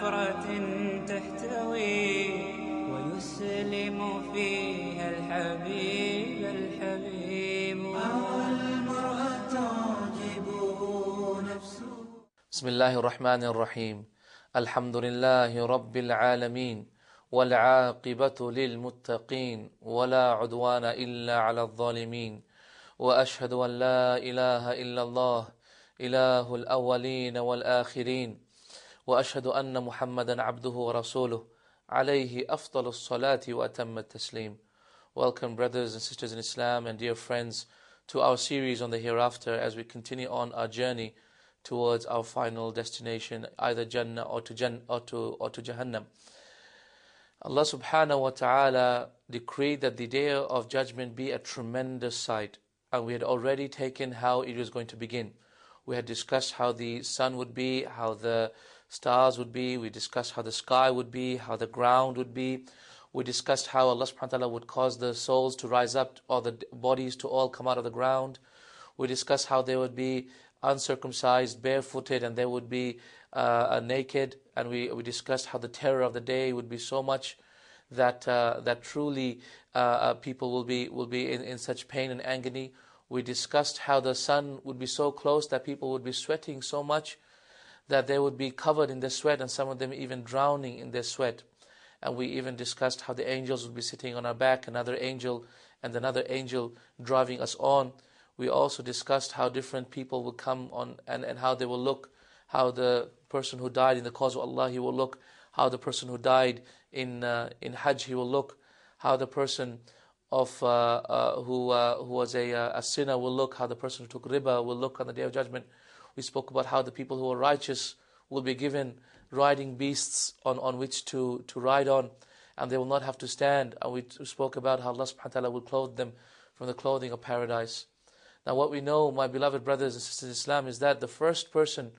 عبرة تحتوي ويسلم فيها الحبيب المرأة تعجب نفسه. بسم الله الرحمن الرحيم. الحمد لله رب العالمين والعاقبة للمتقين ولا عدوان إلا على الظالمين وأشهد أن لا إله إلا الله إله الأولين والآخرين وأشهد أن محمدا عبده ورسوله عليه أفضل الصلاة وأتم التسليم. Welcome brothers and sisters in Islam and dear friends to our series on the hereafter as we continue on our journey towards our final destination, either Jannah or to Jahannam. Allah subhanahu wa ta'ala decreed that the day of judgment be a tremendous sight, and we had already taken how it was going to begin. We had discussed how the sun would be, how the stars would be, we discussed how the sky would be, how the ground would be. We discussed how Allah subhanahu wa ta'ala would cause the souls to rise up, or the bodies to all come out of the ground. We discussed how there would be uncircumcised, barefooted, and there would be naked. And we discussed how the terror of the day would be so much that truly people will be in such pain and agony. We discussed how the sun would be so close that people would be sweating so much that they would be covered in their sweat, and some of them even drowning in their sweat. And we even discussed how the angels would be sitting on our back, another angel driving us on. We also discussed how different people will come on and how they will look, how the person who died in the cause of Allah, he will look, how the person who died in Hajj, he will look, how the person of who was a sinner will look, how the person who took riba will look on the Day of Judgment. We spoke about how the people who are righteous will be given riding beasts on which to ride on, and they will not have to stand. And we spoke about how Allah subhanahu wa ta'ala will clothe them from the clothing of paradise. Now what we know, my beloved brothers and sisters in Islam, is that the first person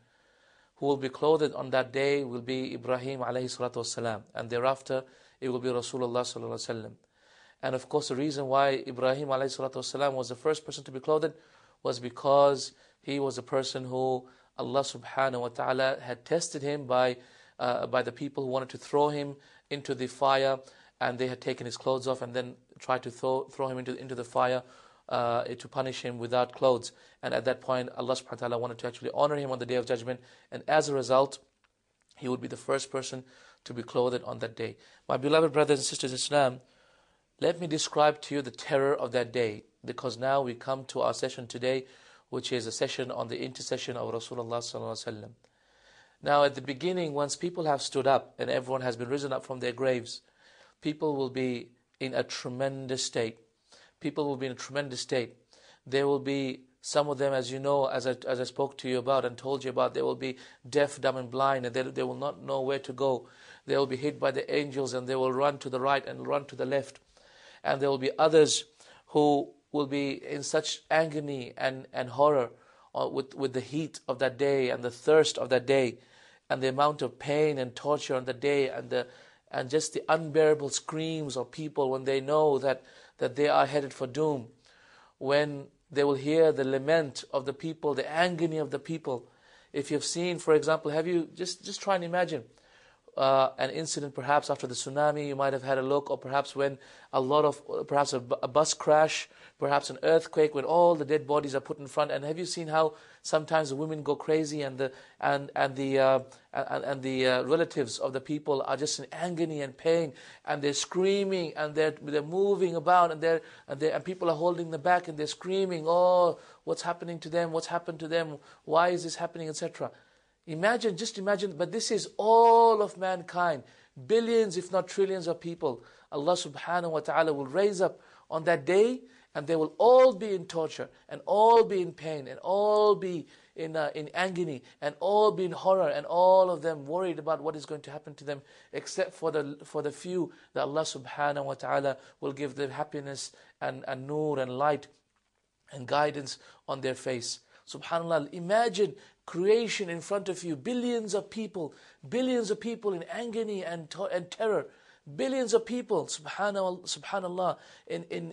who will be clothed on that day will be Ibrahim alayhi salatu wasalam, and thereafter it will be Rasulullah sallallahu alaihi wasallam. And of course the reason why Ibrahim alayhi salatu wasalam was the first person to be clothed was because he was a person who Allah subhanahu wa ta'ala had tested him by the people who wanted to throw him into the fire, and they had taken his clothes off and then tried to throw him into the fire to punish him without clothes. And at that point Allah subhanahu wa ta'ala wanted to actually honor him on the Day of Judgment, and as a result he would be the first person to be clothed on that day. My beloved brothers and sisters in Islam, let me describe to you the terror of that day, because now we come to our session today, which is a session on the intercession of Rasulullah sallallahu alaihi wasallam. Now at the beginning, once people have stood up and everyone has been risen up from their graves, people will be in a tremendous state. People will be in a tremendous state. There will be some of them, as you know, as I spoke to you about and told you about, they will be deaf, dumb and blind, and they will not know where to go. They will be hit by the angels, and they will run to the right and run to the left. And there will be others who will be in such agony and horror with the heat of that day and the thirst of that day and the amount of pain and torture on the day and just the unbearable screams of people when they know that they are headed for doom. When they will hear the lament of the people, the agony of the people. If you've seen, for example, have you just try and imagine an incident perhaps after the tsunami, you might have had a look, or perhaps when perhaps a bus crash, perhaps an earthquake, when all the dead bodies are put in front. And have you seen how sometimes the women go crazy and the relatives of the people are just in agony and pain, and they're screaming and they're moving about, and people are holding them back and they're screaming, oh, what's happening to them? What's happened to them? Why is this happening, etc. Just imagine, but this is all of mankind, billions if not trillions of people. Allah subhanahu wa ta'ala will raise up on that day, and they will all be in torture, and all be in pain, and all be in agony, and all be in horror, and all of them worried about what is going to happen to them, except for the few that Allah subhanahu wa ta'ala will give them happiness and nur and light and guidance on their face. Subhanallah, imagine creation in front of you, billions of people in agony and terror, billions of people, subhanallah, in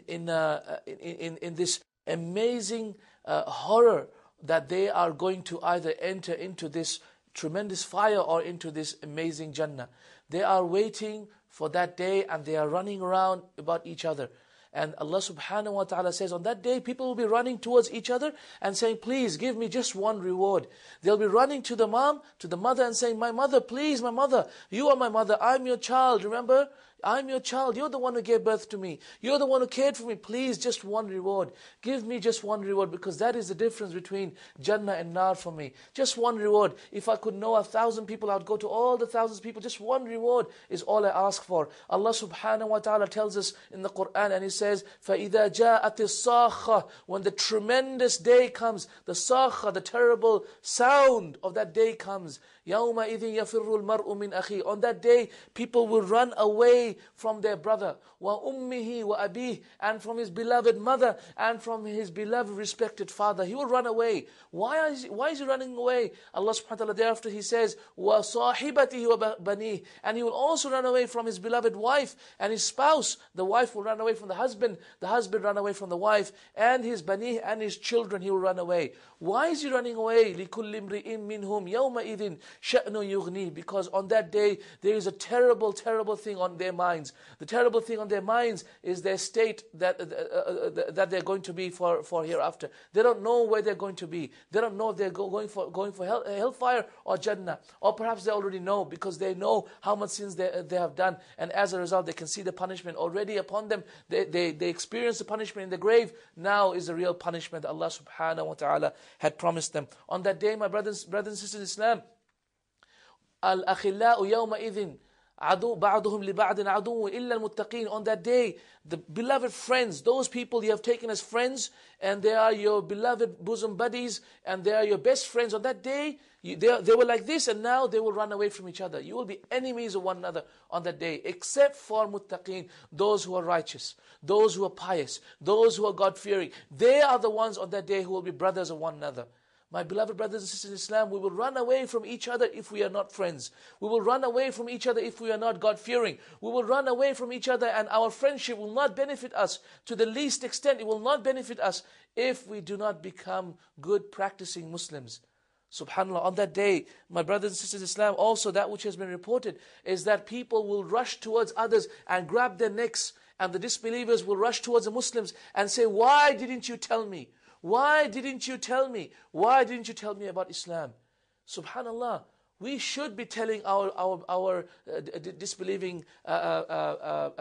this amazing horror that they are going to either enter into this tremendous fire or into this amazing Jannah. They are waiting for that day and they are running around about each other. And Allah subhanahu wa ta'ala says, on that day, people will be running towards each other and saying, please give me just one reward. They'll be running to the mom, to the mother and saying, my mother, please, my mother, you are my mother, I'm your child, remember? I'm your child, you're the one who gave birth to me. You're the one who cared for me. Please, just one reward. Give me just one reward, because that is the difference between Jannah and Nar for me. Just one reward. If I could know 1,000 people, I would go to all the thousands of people. Just one reward is all I ask for. Allah subhanahu wa ta'ala tells us in the Quran, and He says, فَإِذَا جَاءَتِ الصَّاخَّةِ when the tremendous day comes, the sakha, the terrible sound of that day comes, يَوْمَئِذٍ يَفِرُّ الْمَرْءُ مِنْ أَخِيهِ on that day, people will run away from their brother, وَأُمِّهِ وَأَبِيهِ and from his beloved mother, and from his beloved respected father. He will run away. Why is he running away? Allah subhanahu wa ta'ala thereafter He says, وَصَاحِبَتِهِ وَبَنِيهِ and he will also run away from his beloved wife and his spouse. The wife will run away from the husband run away from the wife, and his banih and his children, he will run away. Why is he running away? لِكُلِّ امْرِئٍ مِّنْهُمْ يَوْمَئِذٍ شَأْنٌ يُغْنِيهِ because on that day, there is a terrible, terrible thing on their minds. The terrible thing on their minds is their state that they're going to be for hereafter. They don't know where they're going to be. They don't know if they're going for hellfire or Jannah. Or perhaps they already know, because they know how much sins they have done. And as a result, they can see the punishment already upon them. They experience the punishment in the grave. Now is the real punishment that Allah subhanahu wa ta'ala had promised them. On that day, my brothers and sisters in Islam, الْأَخِلَّاءُ يَوْمَئِذٍ بَعْضُهُمْ لِبَعْضٍ عَدُوٌّ إِلَّا الْمُتَّقِينَ on that day, the beloved friends, those people you have taken as friends, and they are your beloved bosom buddies, and they are your best friends. On that day, they were like this, and now they will run away from each other. You will be enemies of one another on that day, except for muttaqeen, those who are righteous, those who are pious, those who are God-fearing. They are the ones on that day who will be brothers of one another. My beloved brothers and sisters in Islam, we will run away from each other if we are not friends. We will run away from each other if we are not God-fearing. We will run away from each other, and our friendship will not benefit us to the least extent. It will not benefit us if we do not become good practicing Muslims. SubhanAllah, on that day, my brothers and sisters in Islam, also that which has been reported is that people will rush towards others and grab their necks, and the disbelievers will rush towards the Muslims and say, why didn't you tell me? Why didn't you tell me? Why didn't you tell me about Islam? SubhanAllah, we should be telling our disbelieving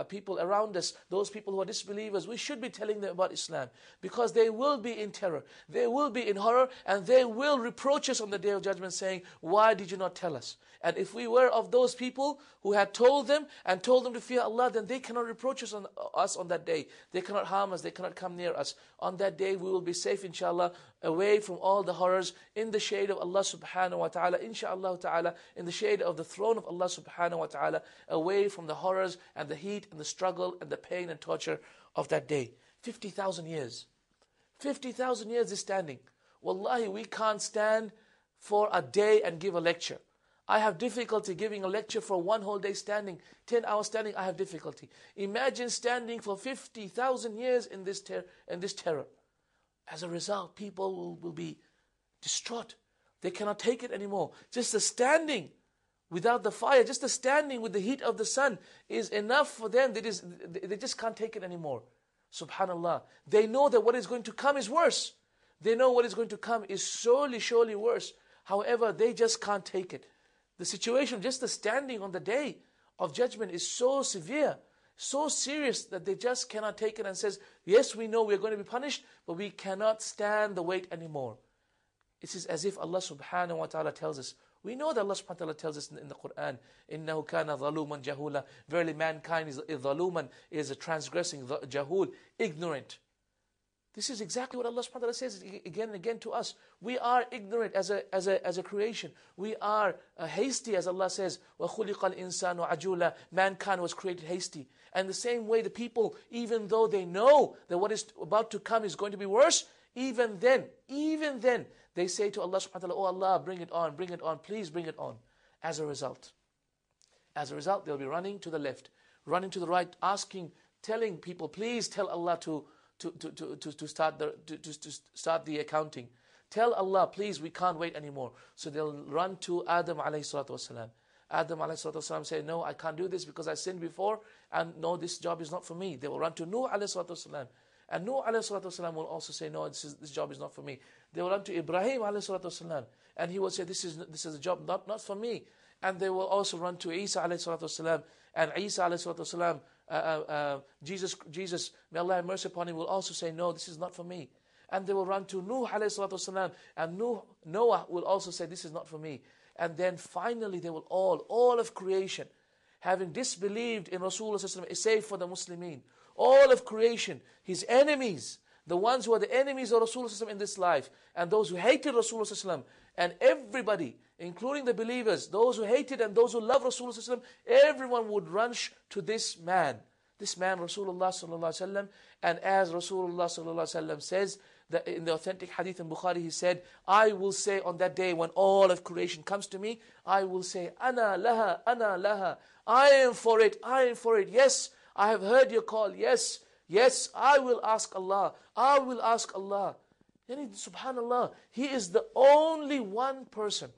people around us, those people who are disbelievers, we should be telling them about Islam, because they will be in terror, they will be in horror, and they will reproach us on the Day of Judgment saying, why did you not tell us? And if we were of those people who had told them and told them to fear Allah, then they cannot reproach us on that day. They cannot harm us, they cannot come near us. On that day we will be safe, inshallah, away from all the horrors, in the shade of Allah subhanahu wa ta'ala, inshallah ta'ala, in the shade of the throne of Allah subhanahu wa ta'ala, away from the horrors and the heat and the struggle and the pain and torture of that day. 50,000 years. 50,000 years is standing. Wallahi, we can't stand for a day and give a lecture. I have difficulty giving a lecture for one whole day standing, 10 hours standing, I have difficulty. Imagine standing for 50,000 years in this terror. As a result, people will be distraught. They cannot take it anymore. Just the standing without the fire, just the standing with the heat of the sun is enough for them. They just can't take it anymore. SubhanAllah. They know that what is going to come is worse. They know what is going to come is surely worse. However, they just can't take it. The situation, just the standing on the Day of Judgment is so severe, so serious, that they just cannot take it and says, yes, we know we're going to be punished, but we cannot stand the weight anymore. It is as if Allah subhanahu wa ta'ala tells us. We know that Allah subhanahu wa ta'ala tells us in the Quran, إِنَّهُ كَانَ ظَلُومًا جَهُولًا Verily mankind is ظَلُومًا, is a transgressing, jahul, ignorant. This is exactly what Allah subhanahu wa ta'ala says again and again to us. We are ignorant as a creation. We are hasty, as Allah says, وَخُلِقَ الْإِنسَانُ عَجُولًا Mankind was created hasty. And the same way the people, even though they know that what is about to come is going to be worse, even then, they say to Allah subhanahu wa ta'ala, oh Allah, bring it on, please bring it on. As a result, they'll be running to the left, running to the right, telling people, please tell Allah to start the accounting. Tell Allah, please, we can't wait anymore. So they'll run to Adam alayhi salatu wasalam. Adam alayhi salatu wasalam say, no, I can't do this because I sinned before, and no, this job is not for me. They will run to Nuh alayhi salatu wasalam. And Nuh alayhi salatu wasalam will also say, no, this job is not for me. They will run to Ibrahim alayhi salatu wasalam, and he will say, this is a job not for me. And they will also run to Isa alayhi salatu wasalam, and Isa alayhi salatu wasalam, Jesus, may Allah have mercy upon him, will also say, no, this is not for me. And they will run to Nuh alayhi salatu wasalam, and Noah will also say, this is not for me. And then finally they will all of creation, having disbelieved in Rasulullah is save for the Muslimin. All of creation, his enemies, the ones who are the enemies of Rasulullah in this life, and those who hated Rasulullah, and everybody, including the believers, those who hated and those who love Rasulullah, everyone would rush to this man Rasulullah sallallahu alaihi wasallam. And as Rasulullah sallallahu alaihi wasallam says, that in the authentic hadith in Bukhari, he said, I will say on that day when all of creation comes to me, I will say, Ana laha, I am for it, yes, I have heard your call, yes, I will ask Allah. Yani, subhanallah, he is the only one person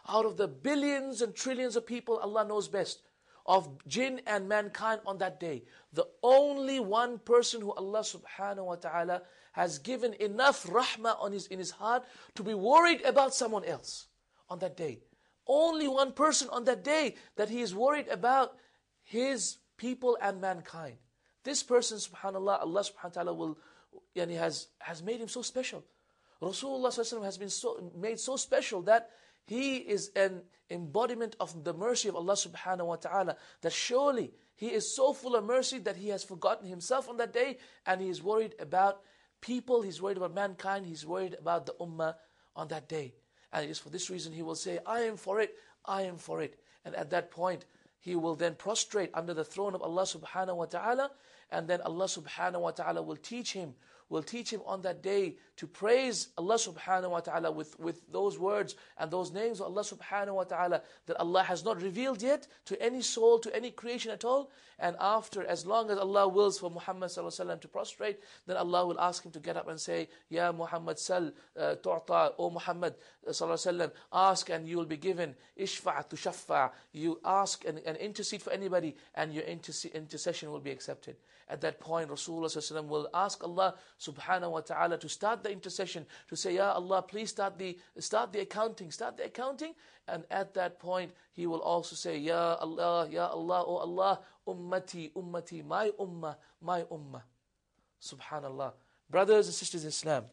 out of the billions and trillions of people Allah knows best, of jinn and mankind on that day. The only one person who Allah subhanahu wa ta'ala has given enough rahmah in his heart to be worried about someone else on that day. Only one person on that day that he is worried about his people and mankind. This person, subhanallah, Allah subhanahu wa ta'ala will, has made him so special. Rasulullah has been made so special that he is an embodiment of the mercy of Allah subhanahu wa ta'ala, that surely he is so full of mercy that he has forgotten himself on that day, and he is worried about people, he's worried about mankind, he's worried about the ummah on that day. And it is for this reason he will say, I am for it. And at that point, he will then prostrate under the throne of Allah subhanahu wa ta'ala, and then Allah subhanahu wa ta'ala will teach him on that day to praise Allah subhanahu wa ta'ala with those words and those names of Allah subhanahu wa ta'ala that Allah has not revealed yet to any soul, to any creation at all. And after, as long as Allah wills for Muhammad sallallahu alaihi wasallam to prostrate, then Allah will ask him to get up and say, Ya Muhammad sal tu'ta, O Muhammad sallallahu alaihi wasallam, ask and you will be given, ishfa' tushaffa', you ask and intercede for anybody and your intercession will be accepted. At that point, Rasulullah sallallahu alaihi wasallam will ask Allah subhanahu wa ta'ala to start the intercession, to say, Ya Allah, please start the accounting. And at that point, he will also say, Ya Allah, O Allah, ummati, my ummah. Subhanallah. Brothers and sisters in Islam,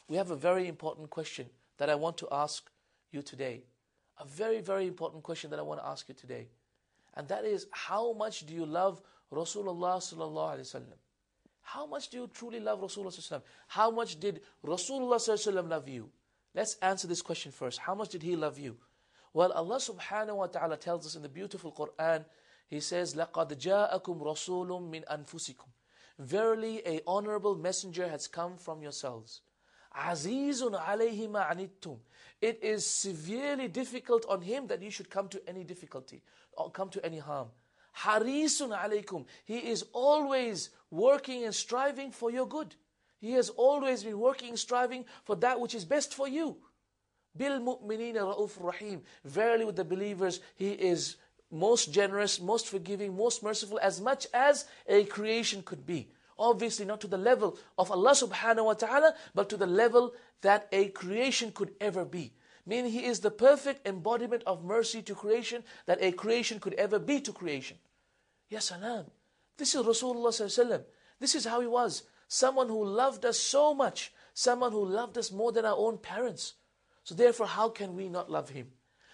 we have a very important question that I want to ask you today. A very, very important question that I want to ask you today. And that is, how much do you love Rasulullah sallallahu alaihi wasallam? How much do you truly love Rasulullah sallallahu alaihi wasallam? How much did Rasulullah sallallahu alaihi wasallam love you? Let's answer this question first. How much did he love you? Well, Allah subhanahu wa ta'ala tells us in the beautiful Quran, He says, لَقَدْ جَاءَكُمْ رَسُولٌ مِّنْ أَنفُسِكُمْ. Verily, a honorable messenger has come from yourselves. عَزِيزٌ عَلَيْهِ مَا عَنِتُّمْ. It is severely difficult on him that you should come to any difficulty or come to any harm. Harisun alaykum. He is always working and striving for your good. He has always been working and striving for that which is best for you. Bil mu'minina ra'uf rahim. Verily with the believers, He is most generous, most forgiving, most merciful, as much as a creation could be. Obviously not to the level of Allah subhanahu wa ta'ala, but to the level that a creation could ever be. Meaning He is the perfect embodiment of mercy to creation that a creation could ever be to creation. Ya salam. This is Rasulullah sallallahu alaihi wasallam. This is how he was. Someone who loved us so much. Someone who loved us more than our own parents. So therefore, how can we not love him?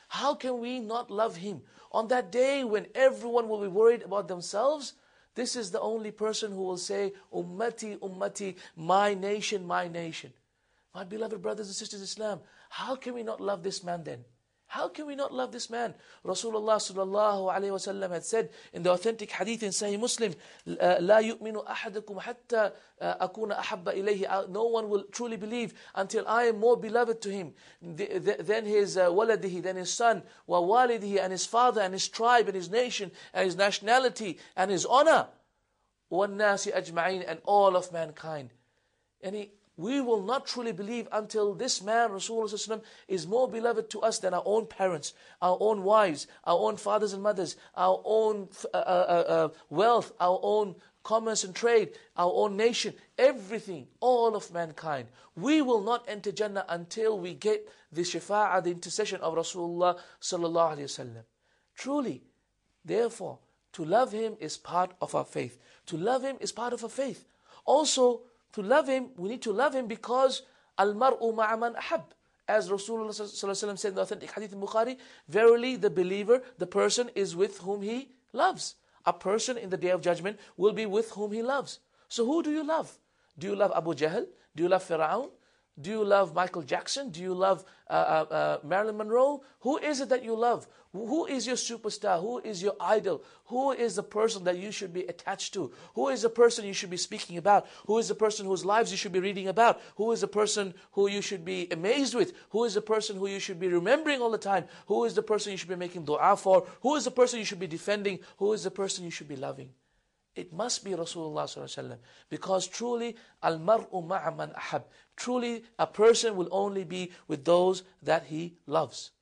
How can we not love him? On that day when everyone will be worried about themselves, this is the only person who will say, Ummati, Ummati, my nation, my nation. My beloved brothers and sisters in Islam, how can we not love this man then? How can we not love this man? Rasulullah sallallahu alayhi wa sallam had said in the authentic hadith in Sahih Muslim, لا يؤمن أحدكم حتى أكون أحب إليه. No one will truly believe until I am more beloved to him than his waladihi, than his son, wa walidihi, and his father, and his tribe, and his nation, and his nationality, and his honor. وَالنَّاسِ أَجْمَعِينَ, and all of mankind. we will not truly believe until this man, Rasulullah, is more beloved to us than our own parents, our own wives, our own fathers and mothers, our own wealth, our own commerce and trade, our own nation, everything, all of mankind. We will not enter Jannah until we get the shafa'ah, the intercession of Rasulullah sallallahu alaihi wasallam. Truly, therefore, to love him is part of our faith. To love him is part of our faith. Also, to love him, we need to love him because al-mar'u ma'a man ahab. As Rasulullah sallallahu alaihi wasallam said in the authentic hadith in Bukhari, verily the believer, the person is with whom he loves. A person in the day of judgment will be with whom he loves. So who do you love? Do you love Abu Jahl? Do you love Fir'aun? Do you love Michael Jackson? Do you love Marilyn Monroe? Who is it that you love? Who is your superstar? Who is your idol? Who is the person that you should be attached to? Who is the person you should be speaking about? Who is the person whose lives you should be reading about? Who is the person who you should be amazed with? Who is the person who you should be remembering all the time? Who is the person you should be making dua for? Who is the person you should be defending? Who is the person you should be loving? It must be Rasulullah sallallahu alaihi wasallam, because truly al-mar'u ma'a man ahab. Truly a person will only be with those that he loves.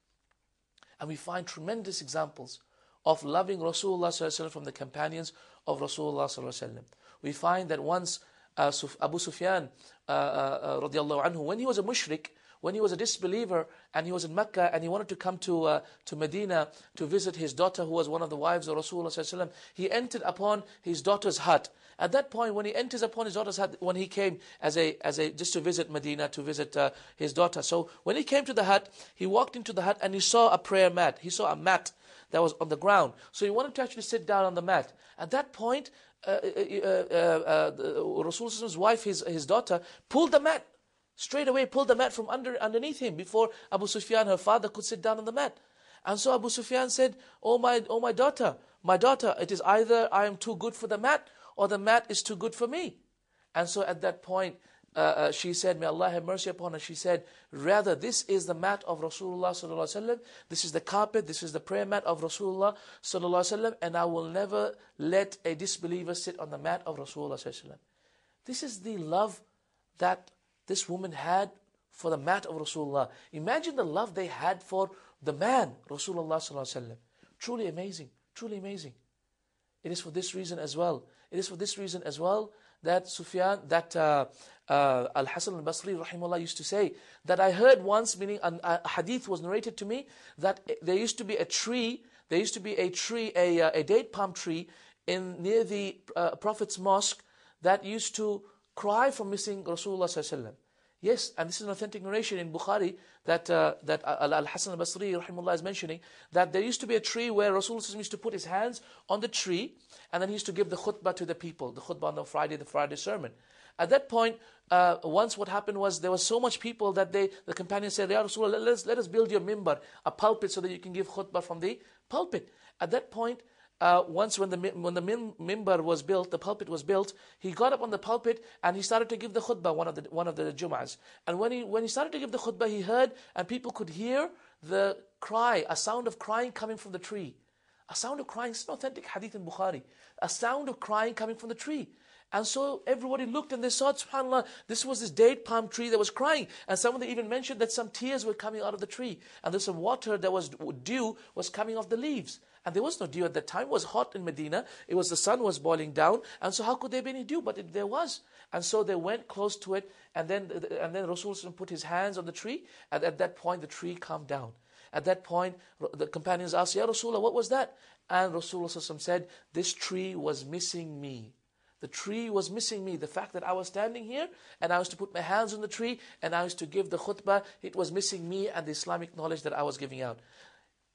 And we find tremendous examples of loving Rasulullah sallallahu alaihi wasallam from the companions of Rasulullah sallallahu alaihi wasallam. We find that once Abu Sufyan radiallahu anhu, when he was a mushrik, when he was a disbeliever and he was in Mecca and he wanted to come to Medina to visit his daughter who was one of the wives of Rasulullah sallallahu alaihi wasallam, he entered upon his daughter's hut. At that point, when he enters upon his daughter's hut, when he came as a just to visit Medina, to visit his daughter. So when he came to the hut, he walked into the hut and he saw a prayer mat. He saw a mat that was on the ground. So he wanted to actually sit down on the mat. At that point, Rasulullah's wife, his daughter, pulled the mat. Straight away pulled the mat from underneath him before Abu Sufyan, her father, could sit down on the mat. And so Abu Sufyan said, oh my daughter, it is either I am too good for the mat or the mat is too good for me. And so at that point, she said, may Allah have mercy upon her. She said, rather, this is the mat of Rasulullah sallallahu alaihi wasallam. This is the carpet, this is the prayer mat of Rasulullah sallallahu alaihi wasallam, and I will never let a disbeliever sit on the mat of Rasulullah sallallahu alaihi wasallam. This is the love that this woman had for the mat of Rasulullah. Imagine the love they had for the man, Rasulullah sallallahu alaihi wasallam. Truly amazing, truly amazing. It is for this reason as well. It is for this reason as well that Al-Hasan al-Basri rahimahullah used to say that I heard once, meaning a hadith was narrated to me, that there used to be a tree, a date palm tree near the Prophet's mosque that used to cry for missing Rasulullah sallallahu alaihi wasallam. Yes, and this is an authentic narration in Bukhari that Al-Hasan al-Basri rahimahullah is mentioning that there used to be a tree where Rasulullah used to put his hands on the tree and then he used to give the khutbah to the people, the khutbah on the Friday sermon. At that point, once what happened was there was so much people that the companions said, Ya Rasulullah, let us build your mimbar, a pulpit, so that you can give khutbah from the pulpit. At that point, once when the mimbar was built, the pulpit was built, he got up on the pulpit and he started to give the khutbah, one of the Jum'ahs. And when he started to give the khutbah, he heard and people could hear the cry, a sound of crying coming from the tree. A sound of crying, it's an authentic hadith in Bukhari. A sound of crying coming from the tree. And so everybody looked and they saw, subhanAllah, this was this date palm tree that was crying. And some of them even mentioned that some tears were coming out of the tree. And there's some water that was, dew was coming off the leaves. And there was no dew at that time. It was hot in Medina. The sun was boiling down. And so how could there be any dew? But there was. And so they went close to it. And then Rasulullah put his hands on the tree. And at that point, the tree calmed down. At that point, the companions asked, Ya Rasulullah, what was that? And Rasulullah said, this tree was missing me. The tree was missing me. The fact that I was standing here and I was to put my hands on the tree and I was to give the khutbah, it was missing me and the Islamic knowledge that I was giving out.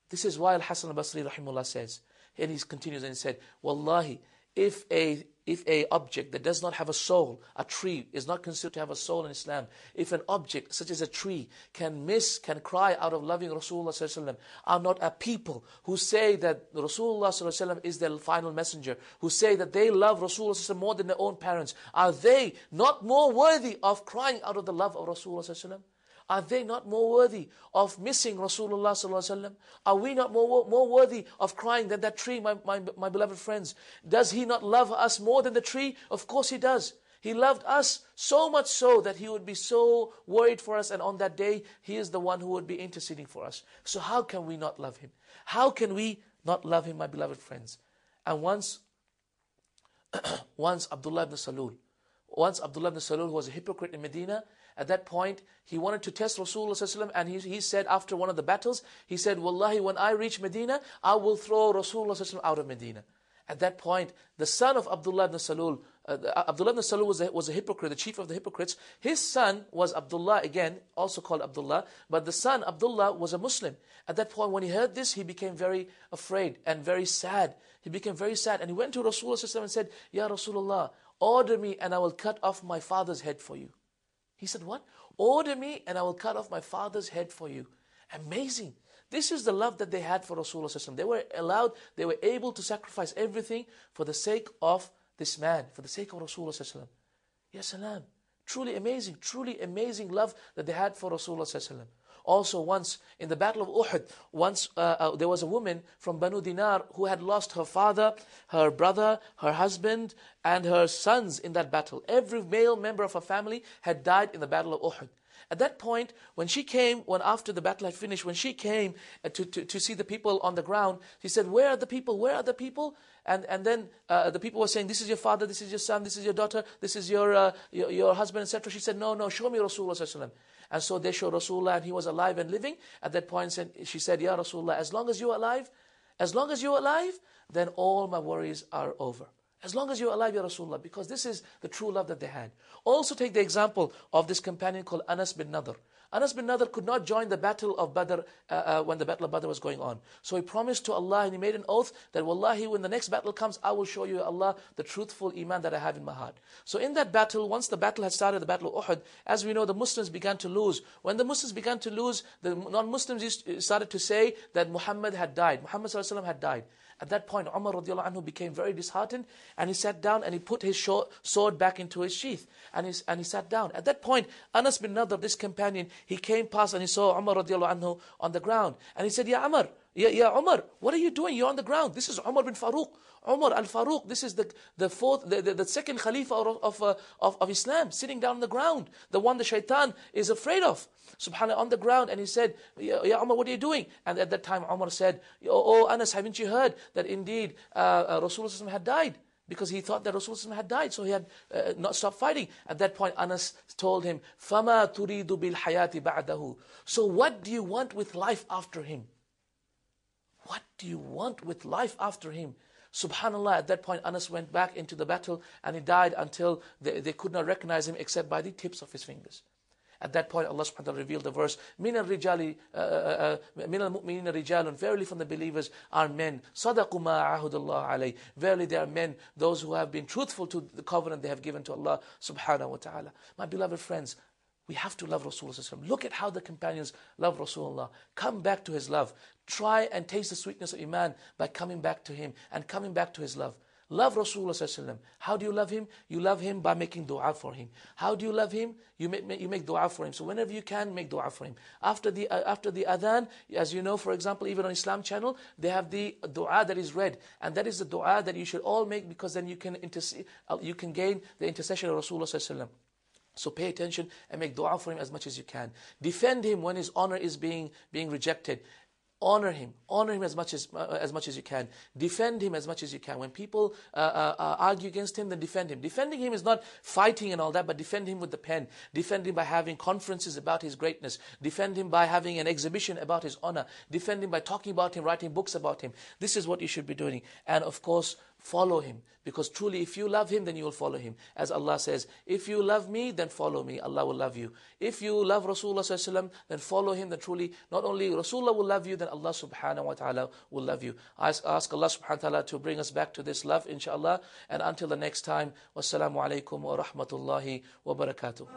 This is why Al-Hasan al-Basri rahimahullah says, and he continues and he said, Wallahi, if a object that does not have a soul, a tree is not considered to have a soul in Islam, if an object such as a tree can cry out of loving Rasulullah sallallahu alaihi wasallam, are not a people who say that Rasulullah sallallahu alaihi wasallam is their final messenger, who say that they love Rasulullah sallallahu alaihi wasallam more than their own parents, are they not more worthy of crying out of the love of Rasulullah sallallahu alaihi wasallam? Are they not more worthy of missing Rasulullah sallallahu alaihi wasallam? Are we not more worthy of crying than that tree, my beloved friends? Does he not love us more than the tree? Of course he does. He loved us so much so that He would be so worried for us, and on that day, He is the one who would be interceding for us. So how can we not love Him? How can we not love Him, my beloved friends? And once Abdullah ibn Salul, who was a hypocrite in Medina, at that point, he wanted to test Rasulullah ﷺ, and he said after one of the battles, he said, Wallahi, when I reach Medina, I will throw Rasulullah ﷺ out of Medina. At that point, the son of Abdullah ibn Salul, was a hypocrite, the chief of the hypocrites. His son was Abdullah, again, also called Abdullah, but the son, Abdullah, was a Muslim. At that point, when he heard this, he became very afraid and very sad. He became very sad, and he went to Rasulullah ﷺ and said, Ya Rasulullah, order me and I will cut off my father's head for you. He said, what? Order me and I will cut off my father's head for you. Amazing. This is the love that they had for Rasulullah ﷺ. They were able to sacrifice everything for the sake of this man, for the sake of Rasulullah ﷺ. Ya salam. Truly amazing love that they had for Rasulullah ﷺ. Also once in the battle of Uhud, there was a woman from Banu Dinar who had lost her father, her brother, her husband, and her sons in that battle. Every male member of her family had died in the battle of Uhud. At that point, when after the battle had finished, when she came to see the people on the ground, she said, where are the people? Where are the people? And then the people were saying, this is your father, this is your son, this is your daughter, this is your husband, etc. She said, no, show me Rasulullah ﷺ. And so they showed Rasulullah, and he was alive and living. At that point, she said, Ya Rasulullah, as long as you're alive, then all my worries are over. As long as you're alive, Ya Rasulullah, because this is the true love that they had. Also take the example of this companion called Anas bin Nadr. Anas bin Nadr could not join the battle of Badr when the battle of Badr was going on. So he promised to Allah and he made an oath that Wallahi, when the next battle comes, I will show you, Allah, the truthful iman that I have in my heart. So in that battle, once the battle had started, the battle of Uhud, as we know, the Muslims began to lose. When the Muslims began to lose, the non-Muslims started to say that Muhammad had died. Muhammad ﷺ had died. At that point, Umar radiallahu anhu became very disheartened, and he sat down and he put his sword back into his sheath, and he sat down. At that point, Anas bin Nadr, this companion, he came past and he saw Umar radiallahu anhu on the ground, and he said, Ya Umar, what are you doing? You're on the ground. This is Umar bin Faruq. Umar al-Faruq, this is the second Khalifa of Islam, sitting down on the ground, the one the shaitan is afraid of, subhanAllah, on the ground. And he said, Ya Umar, what are you doing? And at that time Umar said, Oh Anas, haven't you heard that indeed Rasulullah had died? Because he thought that Rasulullah had died, so he had not stopped fighting. At that point Anas told him, Fama turidu bil hayati ba'dahu. So what do you want with life after him? What do you want with life after him? Subhanallah, at that point Anas went back into the battle and he died until they could not recognize him except by the tips of his fingers. At that point Allah subhanahu wa ta'ala revealed the verse, مِنَ الْمُؤْمِنِينَ رِجَالٌ. Verily from the believers are men. صَدَقُوا مَا عَهُدَ اللَّهُ عَلَيْهِ. Verily they are men, those who have been truthful to the covenant they have given to Allah subhanahu wa ta'ala. My beloved friends, we have to love Rasulullah. Look at how the companions love Rasulullah. Come back to his love. Try and taste the sweetness of Iman by coming back to him and coming back to his love. Love Rasulullah. How do you love him? You love him by making dua for him. How do you love him? You make dua for him. So whenever you can, make dua for him. After the adhan, as you know, for example, even on Islam channel, they have the dua that is read, and that is the dua that you should all make, because then you can gain the intercession of Rasulullah. So pay attention and make dua for him as much as you can. Defend him when his honor is being rejected. Honor him as much as you can. Defend him as much as you can. When people argue against him, then defend him. Defending him is not fighting and all that, but defend him with the pen. Defend him by having conferences about his greatness. Defend him by having an exhibition about his honor. Defend him by talking about him, writing books about him. This is what you should be doing. And of course, follow him. Because truly, if you love him, then you will follow him. As Allah says, if you love me, then follow me. Allah will love you. If you love Rasulullah, then follow him. Then truly, not only Rasulullah will love you, then Allah subhanahu wa ta'ala will love you. I ask Allah subhanahu wa ta'ala to bring us back to this love, inshallah. And until the next time, wassalamu alaikum wa rahmatullahi wa barakatuh.